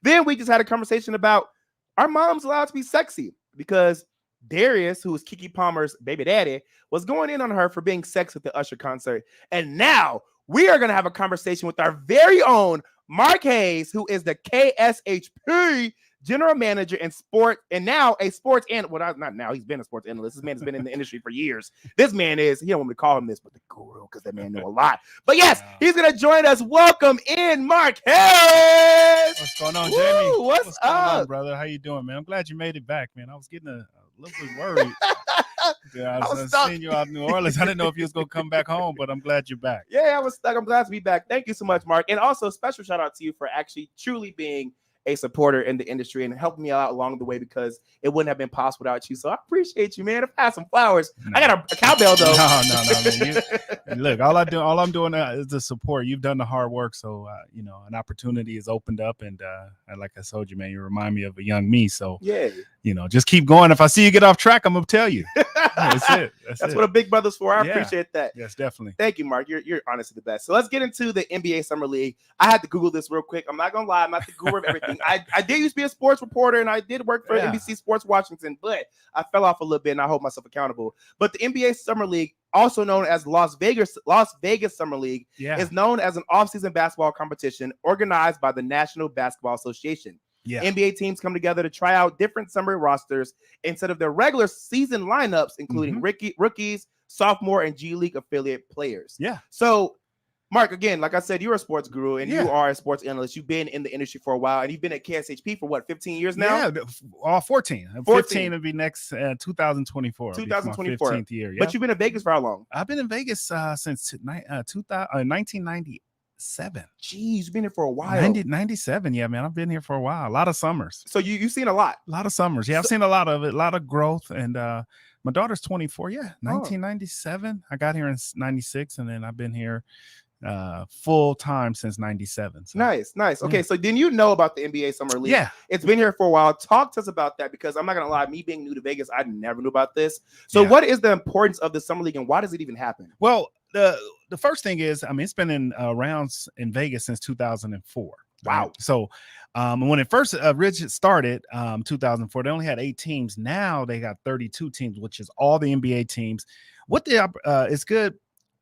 Then we just had a conversation about are moms allowed to be sexy? Because Darius, who is Keke Palmer's baby daddy, was going in on her for being sexy at the Usher concert. And now we are going to have a conversation with our very own Mark Hayes, who is the KSHP general manager in sport, and now a sports and not now, he's been a sports analyst. This man has been in the industry for years. This man is, he don't want me to call him this, but the guru, because that man know a lot. But yes, he's gonna join us. Welcome in, Mark Hayes. What's going on, Jamie? What's going up, on, brother? How you doing, man? I'm glad you made it back, man. I was getting a little bit worried. Yeah, I was seeing you out in New Orleans. I didn't know if you was gonna come back home, but I'm glad you're back. Yeah, I was stuck. I'm glad to be back. Thank you so much, Mark. And also, special shout out to you for actually truly being a supporter in the industry and helping me out along the way, because it wouldn't have been possible without you. So I appreciate you, man. I've had some flowers. No. I got a cowbell though. No. Look, all I'm doing is the support. You've done the hard work, so an opportunity is opened up, and like I told you, man, you remind me of a young me. So yeah, just keep going. If I see you get off track, I'm gonna tell you. That's it. That's what a big brother's for. I appreciate that. Yes, definitely. Thank you, Mark. You're honestly the best. So let's get into the NBA Summer League. I had to Google this real quick. I'm not gonna lie, I'm not the guru of everything. I did used to be a sports reporter, and I did work for NBC Sports Washington, but I fell off a little bit, and I hold myself accountable. But the NBA Summer League, also known as Las Vegas Summer League, is known as an off-season basketball competition organized by the National Basketball Association. Yeah. NBA teams come together to try out different summer rosters instead of their regular season lineups, including rookies, sophomore, and G League affiliate players. Yeah. So Mark, again, like I said, you're a sports guru and Yeah. you are a sports analyst. You've been in the industry for a while, and you've been at KSHP for what, 15 years now? Yeah, all 14. 15 will be next 2024. 2024. 15th year. Yeah. But you've been in Vegas for how long? I've been in Vegas since 1997. Jeez, you've been here for a while. 97. Yeah, man, I've been here for a while. A lot of summers. So you've seen a lot. A lot of summers. Yeah, I've seen a lot of it, a lot of growth. And my daughter's 24. Yeah, 1997. I got here in 96, and then I've been here full time since 97. So. Nice. Okay, so then you know about the NBA Summer League. Yeah. It's been here for a while. Talk to us about that, because I'm not gonna lie, me being new to Vegas, I never knew about this. So what is the importance of the Summer League, and why does it even happen? Well, the first thing is, I mean, it's been in rounds in Vegas since 2004. Wow. Right? So when it first started, 2004, they only had 8 teams. Now they got 32 teams, which is all the NBA teams. It's good.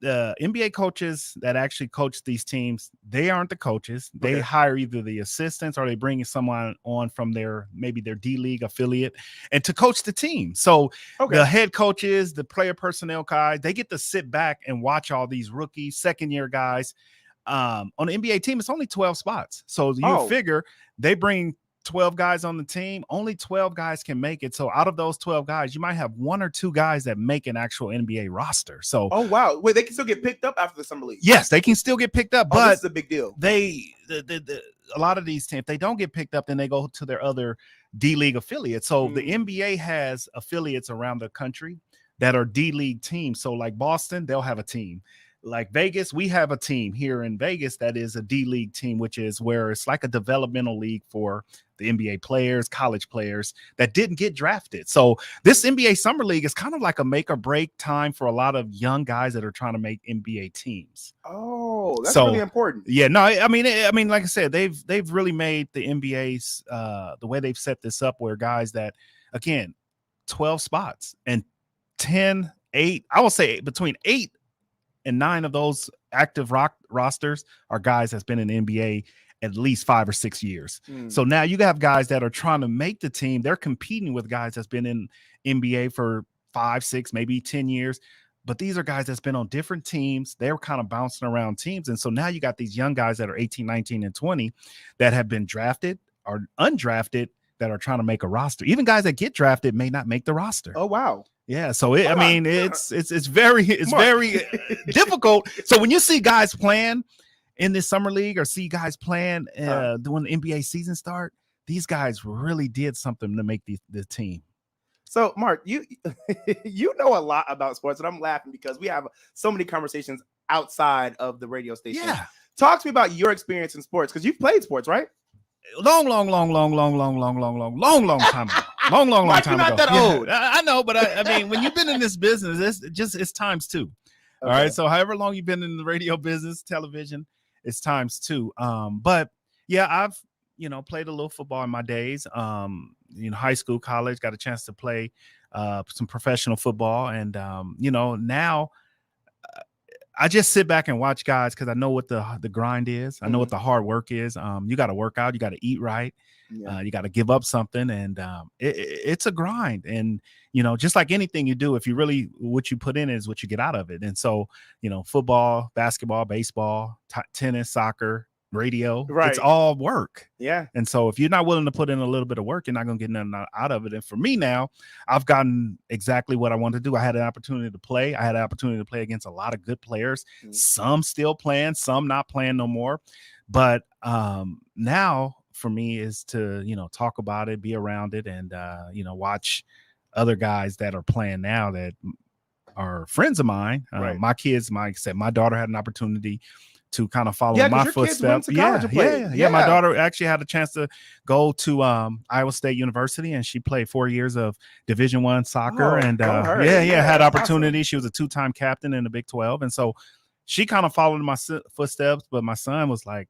The NBA coaches that actually coach these teams, they aren't the coaches. They hire either the assistants or they bring someone on from maybe their D League affiliate and to coach the team. So the head coaches, the player personnel guys, they get to sit back and watch all these rookies, second-year guys. On the NBA team, it's only 12 spots. So you figure they bring 12 guys on the team, only 12 guys can make it. So out of those 12 guys, you might have 1 or 2 guys that make an actual NBA roster. So wow. Wait, they can still get picked up after the Summer League? Yes, they can still get picked up, but this is a big deal. A lot of these teams, if they don't get picked up, then they go to their other D League affiliates. So the NBA has affiliates around the country that are D League teams. So like Boston, they'll have a team. Like Vegas, we have a team here in Vegas that is a D League team, which is where it's like a developmental league for the NBA players, college players that didn't get drafted. So this NBA Summer League is kind of like a make or break time for a lot of young guys that are trying to make NBA teams. Oh, that's really important. Yeah, no, I mean, like I said, they've really made the NBA's the way they've set this up, where guys that, again, 12 spots and 8, I will say between 8 and 9 of those active rosters are guys that's been in the NBA at least 5 or 6 years. So now you have guys that are trying to make the team. They're competing with guys that's been in NBA for 5, 6, maybe 10 years. But these are guys that's been on different teams. They're kind of bouncing around teams. And so now you got these young guys that are 18, 19, and 20 that have been drafted or undrafted that are trying to make a roster. Even guys that get drafted may not make the roster. Oh, wow. Yeah, so it's very difficult. So when you see guys playing in this summer league or see guys playing when the NBA season start, these guys really did something to make the team. So Mark, you know a lot about sports, and I'm laughing because we have so many conversations outside of the radio station. Yeah, talk to me about your experience in sports, because you've played sports, right? Long time ago. Long time not ago. That old. I know, but I mean, when you've been in this business, it's times 2. All right. So however long you've been in the radio business, television, it's times 2. But yeah, I've played a little football in my days. High school, college, got a chance to play some professional football, and now I just sit back and watch guys because I know what the grind is. I know what the hard work is. You got to work out. You got to eat right. Yeah. You got to give up something, and it's a grind. And just like anything you do, if you really what you put in is what you get out of it. And so football, basketball, baseball, tennis, soccer, radio, it's all work. Yeah. And so if you're not willing to put in a little bit of work, you're not going to get nothing out of it. And for me now, I've gotten exactly what I wanted to do. I had an opportunity to play. I had an opportunity to play against a lot of good players, some still playing, some not playing no more. But now for me is to, talk about it, be around it, and, watch other guys that are playing now that are friends of mine. My kids, like I said, my daughter had an opportunity to kind of follow my footsteps. Yeah. My daughter actually had a chance to go to Iowa State University, and she played 4 years of Division I soccer. Had opportunity. Awesome. She was a 2-time captain in the Big 12, and so she kind of followed my footsteps. But my son was like,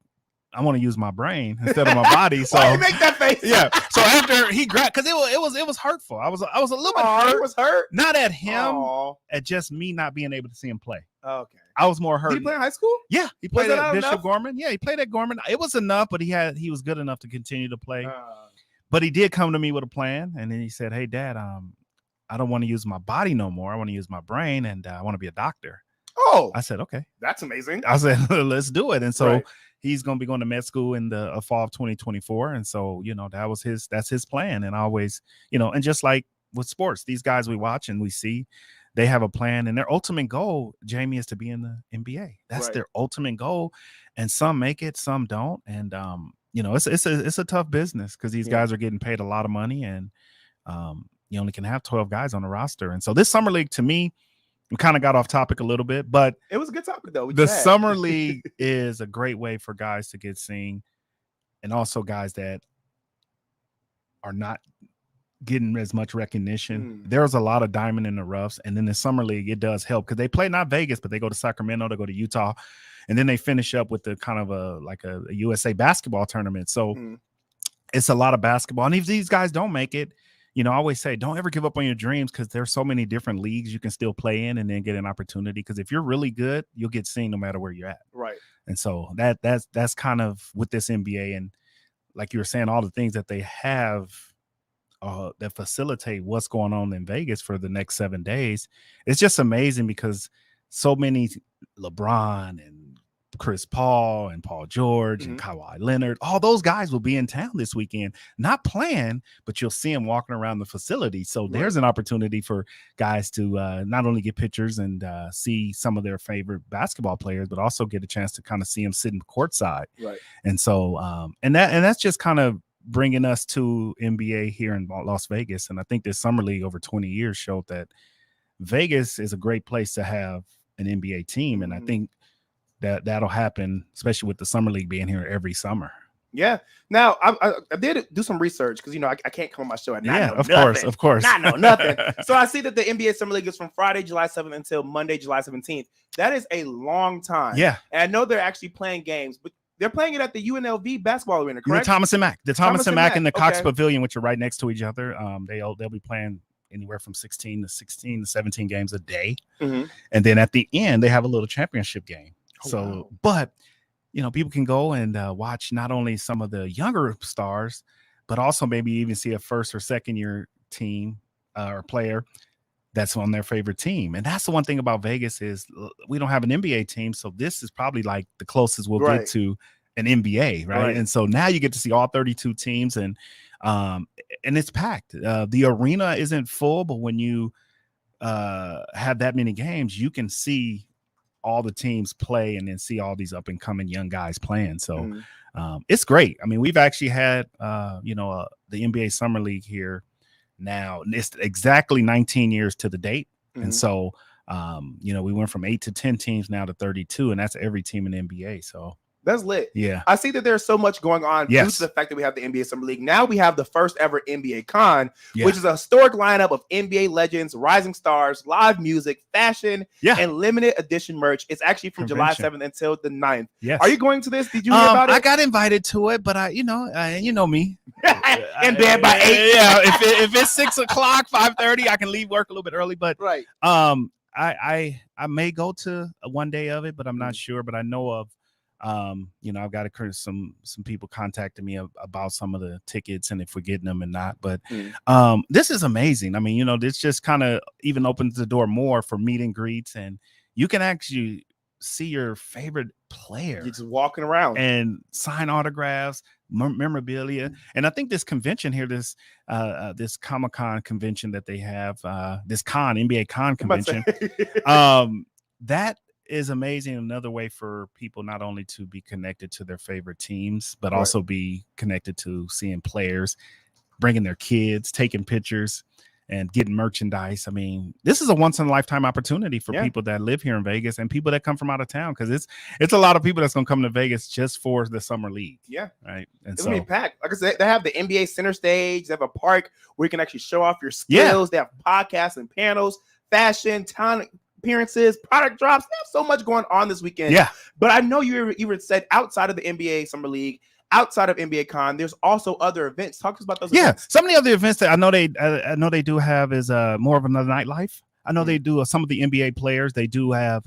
I want to use my brain instead of my body. So why you make that face? Yeah. So after he grabbed, because it was hurtful. I was a little bit hurt. It was hurt. Not at him, at just me not being able to see him play. Okay. I was more hurt. Did he play in high school? Yeah, he played at Bishop Gorman. Yeah, he played at Gorman. It was enough, but he was good enough to continue to play. But he did come to me with a plan, and then he said, "Hey, Dad, I don't want to use my body no more. I want to use my brain, and I want to be a doctor." Oh, I said, okay. that's amazing. I said, let's do it. And so Right. he's going to be going to med school in the fall of 2024. And so, that's his plan. And always, and just like with sports, these guys we watch and we see, they have a plan, and their ultimate goal, Jamie, is to be in the NBA. That's their ultimate goal. And some make it, some don't. And, it's a tough business because these guys are getting paid a lot of money, and you only can have 12 guys on the roster. And so this summer league, to me, we kind of got off topic a little bit, but it was a good topic though. The summer league is a great way for guys to get seen, and also guys that are not getting as much recognition. There's a lot of diamond in the roughs, and then the summer league, it does help because they play not Vegas, but they go to Sacramento, they go to Utah, and then they finish up with the kind of a USA basketball tournament. So it's a lot of basketball, and if these guys don't make it, I always say, don't ever give up on your dreams, because there's so many different leagues you can still play in and then get an opportunity. Because if you're really good, you'll get seen no matter where you're at. Right. And so that's kind of with this NBA, and like you were saying, all the things that they have that facilitate what's going on in Vegas for the next 7 days. It's just amazing because so many LeBron and Chris Paul and Paul George and Kawhi Leonard, all those guys will be in town this weekend, not playing, but you'll see them walking around the facility. So there's an opportunity for guys to not only get pictures and see some of their favorite basketball players, but also get a chance to kind of see them sitting courtside. Right. And so, and that's just kind of bringing us to NBA here in Las Vegas. And I think this summer league over 20 years showed that Vegas is a great place to have an NBA team. And I think that'll happen, especially with the summer league being here every summer. Yeah. Now, I did do some research because, I can't come on my show and not know of nothing. course. Not know nothing. So I see that the NBA Summer League is from Friday, July 7th until Monday, July 17th. That is a long time. Yeah. And I know they're actually playing games, but they're playing it at the UNLV basketball arena, correct? The Thomas and Mack. The Thomas and Mack and the Cox okay. Pavilion, which are right next to each other. They'll be playing anywhere from 16 to 17 games a day. And then at the end, they have a little championship game. But people can go and watch not only some of the younger stars, but also maybe even see a first or second year team or player that's on their favorite team. And that's the one thing about Vegas is we don't have an NBA team. So this is probably like the closest we'll get to an NBA. Right. And so now you get to see all 32 teams, and it's packed. The arena isn't full, but when you have that many games, you can see all the teams play and then see all these up and coming young guys playing. So it's great. I mean, we've actually had, the NBA Summer League here now. It's exactly 19 years to the date. And so, we went from 8 to 10 teams now to 32, and that's every team in the NBA. So that's lit. Yeah. I see that there's so much going on due to the fact that we have the NBA Summer League. Now we have the first ever NBA Con, which is a historic lineup of NBA legends, rising stars, live music, fashion, and limited edition merch. It's actually from July 7th until the 9th. Yes. Are you going to this? Did you hear about it? I got invited to it, but you know me. In bed by 8. Yeah. If it's 6 o'clock, 5:30, I can leave work a little bit early. But I may go to one day of it, but I'm not sure. But I know of I've got some people contacting me about some of the tickets and if we're getting them and not. But this is amazing. I mean, this just kind of even opens the door more for meet and greets, and you can actually see your favorite player. You're just walking around and sign autographs, memorabilia. And I think this convention here, this Comic-Con convention that they have, this NBA Con convention, that is amazing. Another way for people not only to be connected to their favorite teams, but also be connected to seeing players, bringing their kids, taking pictures, and getting merchandise. I mean, this is a once in a lifetime opportunity for people that live here in Vegas and people that come from out of town, because it's a lot of people that's going to come to Vegas just for the summer league. Yeah. Right. And it's going to be packed. Like I said, they have the NBA center stage. They have a park where you can actually show off your skills. They have podcasts and panels, fashion, talent appearances, product drops. They have so much going on this weekend. Yeah. But I know you even said outside of the NBA Summer League, outside of NBA Con, there's also other events. Talk to us about those events. Some of the other events that I know they do have is more of another nightlife. I know they do some of the NBA players. They do have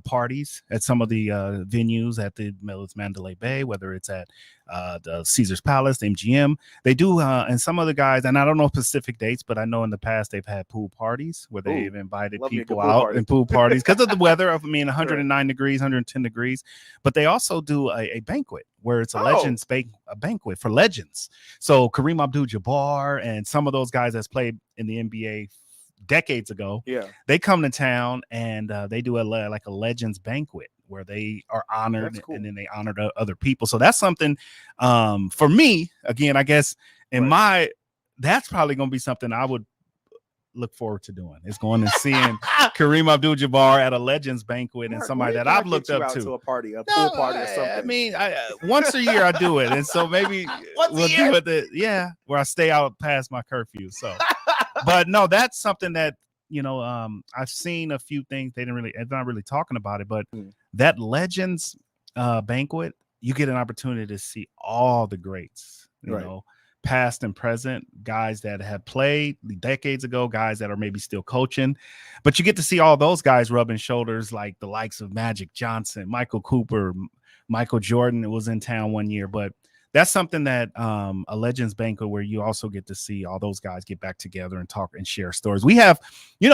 parties at some of the venues at the Mandalay Bay, whether it's at the Caesar's Palace, the MGM. They do, and some of the guys, and I don't know specific dates, but I know in the past they've had pool parties where they've invited people out and pool parties because of the weather. 109 degrees, 110 degrees. But they also do a banquet where it's a legends banquet for legends. So Kareem Abdul-Jabbar and some of those guys that's played in the NBA decades ago, they come to town and they do a legends banquet where they are honored and then they honor other people. So that's something for me, again, I guess that's probably going to be something I would look forward to doing, is going and seeing Kareem Abdul-Jabbar at a legends banquet and somebody that I've looked up to. A party, a pool party or something. I mean, once a year I do it. And so maybe we'll do it where I stay out past my curfew. So but no, that's something that, I've seen a few things. They're not really talking about it, but that legends banquet, you get an opportunity to see all the greats, you know, past and present, guys that have played decades ago, guys that are maybe still coaching, but you get to see all those guys rubbing shoulders, like the likes of Magic Johnson, Michael Cooper, Michael Jordan was in town one year. But that's something that a legends banquet where you also get to see all those guys get back together and talk and share stories. We have Paul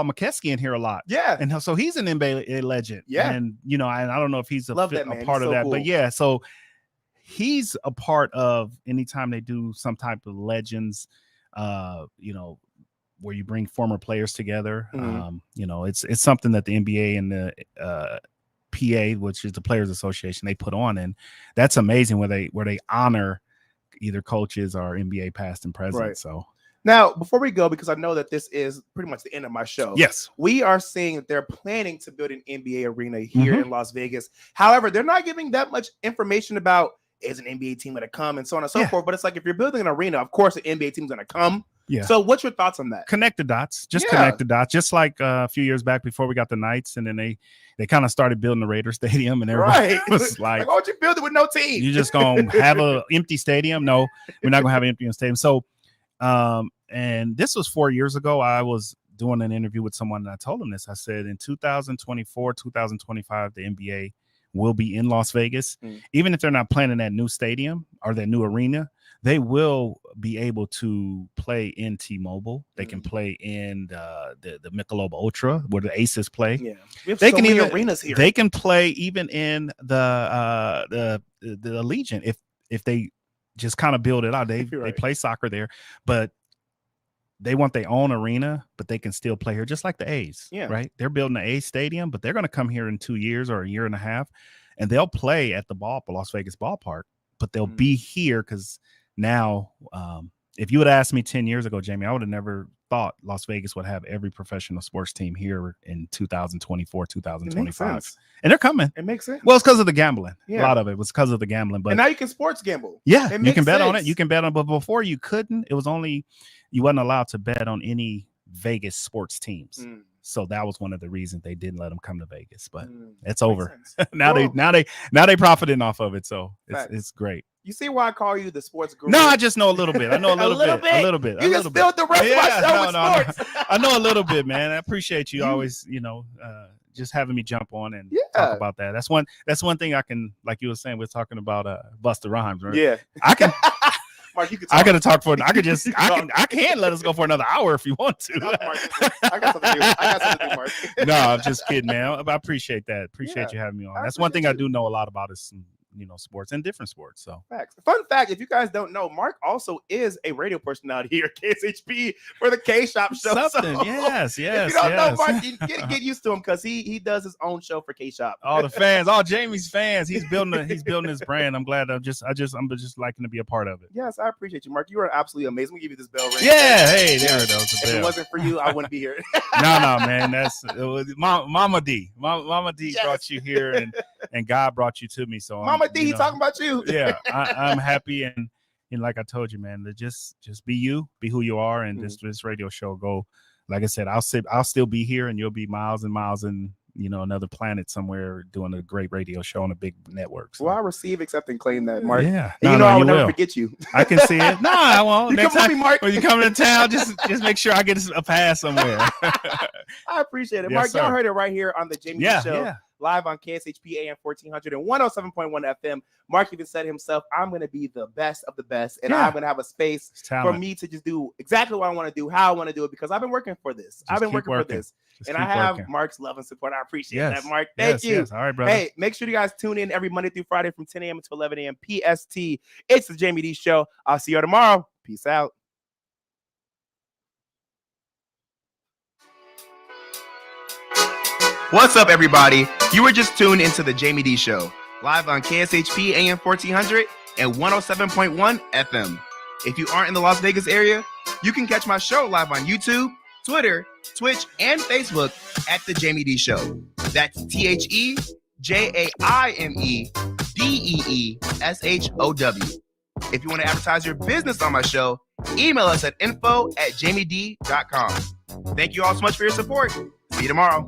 McKeskey in here a lot. Yeah. And so he's an NBA legend. Yeah. And, and I don't know if he's a part of that, cool. But yeah, so he's a part of anytime they do some type of legends, where you bring former players together. It's something that the NBA and the PA, which is the Players Association, they put on, and that's amazing where they honor either coaches or NBA past and present. Right. So now, before we go, because I know that this is pretty much the end of my show. Yes, we are seeing that they're planning to build an NBA arena here in Las Vegas. However, they're not giving that much information about is an NBA team going to come and so on and so forth. But it's like if you're building an arena, of course, an NBA team's going to come. Yeah. So what's your thoughts on that? Connect the dots. Connect the dots. Just like a few years back before we got the Knights, and then they kind of started building the Raider Stadium, and everybody was like, why would you build it with no team? You just going to have an empty stadium? No, we're not going to have an empty stadium. So, and this was 4 years ago. I was doing an interview with someone, and I told them this. I said, in 2024, 2025, the NBA will be in Las Vegas. Even if they're not playing in that new stadium or that new arena, they will be able to play in T-Mobile. They can play in the Michelob Ultra where the Aces play. Yeah, we have so many arenas here. They can play even in the Allegiant if they just kind of build it out. They play soccer there, but they want their own arena, but they can still play here just like the A's. Yeah, right. They're building an A's stadium, but they're going to come here in 2 years or a year and a half, and they'll play at the Las Vegas ballpark, but they'll be here because now, if you would ask me 10 years ago, Jamie, I would have never thought Las Vegas would have every professional sports team here in 2024, 2025. And they're coming. It makes sense. Well, it's because of the gambling. Yeah. A lot of it was because of the gambling. But and now you can sports gamble. Yeah, you can bet on it. You can bet on it. But before you couldn't. It was only you wasn't allowed to bet on any Vegas sports teams. So that was one of the reasons they didn't let them come to Vegas. But it's over. now they profiting off of it. So it's great. You see why I call you the sports guru? No, I just know a little bit. I know a little bit. A little bit. You just filled the rest of my show with sports. I know a little bit, man. I appreciate you always, just having me jump on and talk about that. That's one thing I can, like you were saying, we're talking about Busta Rhymes, right? Yeah. I can. Mark, you can talk. I gotta talk for. I can let us go for another hour if you want to. No, Mark, I got something to do, Mark. No, I'm just kidding, man. I appreciate that. Appreciate you having me on. That's one thing I do know a lot about is sports and different sports. So facts. Fun fact, if you guys don't know, Mark also is a radio personality here at KSHP for the K-Shop show. Something, yes. If you don't know Mark, you get used to him because he does his own show for K-Shop. All the fans, all Jamie's fans, he's building his brand. I'm glad. I'm just liking to be a part of it. Yes, I appreciate you, Mark. You are absolutely amazing. We give you this bell ring. Yeah, hey, there it is. If it wasn't for you, I wouldn't be here. No, man. Mama Dee. Mama Dee brought you here, and God brought you to me. So Mama Dee, he talking about you. Yeah, I'm happy, and like I told you, man, to just be you, be who you are, and this radio show go. Like I said, I'll still be here, and you'll be miles and miles and another planet somewhere doing a great radio show on a big network. So. Well, I receive, accept, and claim that, Mark. Yeah. And I will never forget you. I can see it. No, I won't. You Next come with time me, Mark. when you come to town, just make sure I get a pass somewhere. I appreciate it. Yes, Mark, sir. y'all heard it right here on the Jaime Dee Show. Yeah. Live on KSHP AM 1400 and 107.1 FM. Mark even said himself, I'm going to be the best of the best, and I'm going to have a space for me to just do exactly what I want to do, how I want to do it, because I've been working for this. I've been working for this. And I have Mark's love and support. I appreciate that, Mark. Thank you. Yes. All right, brother. Hey, make sure you guys tune in every Monday through Friday from 10 a.m. to 11 a.m. PST. It's the Jaime Dee Show. I'll see you tomorrow. Peace out. What's up, everybody? You were just tuned into the Jaime Dee Show, live on KSHP AM 1400 and 107.1 FM. If you aren't in the Las Vegas area, you can catch my show live on YouTube, Twitter, Twitch, and Facebook at the Jaime Dee Show. That's TheJaimeDeeshow. If you want to advertise your business on my show, email us at info@jaimedee.com. Thank you all so much for your support. See you tomorrow.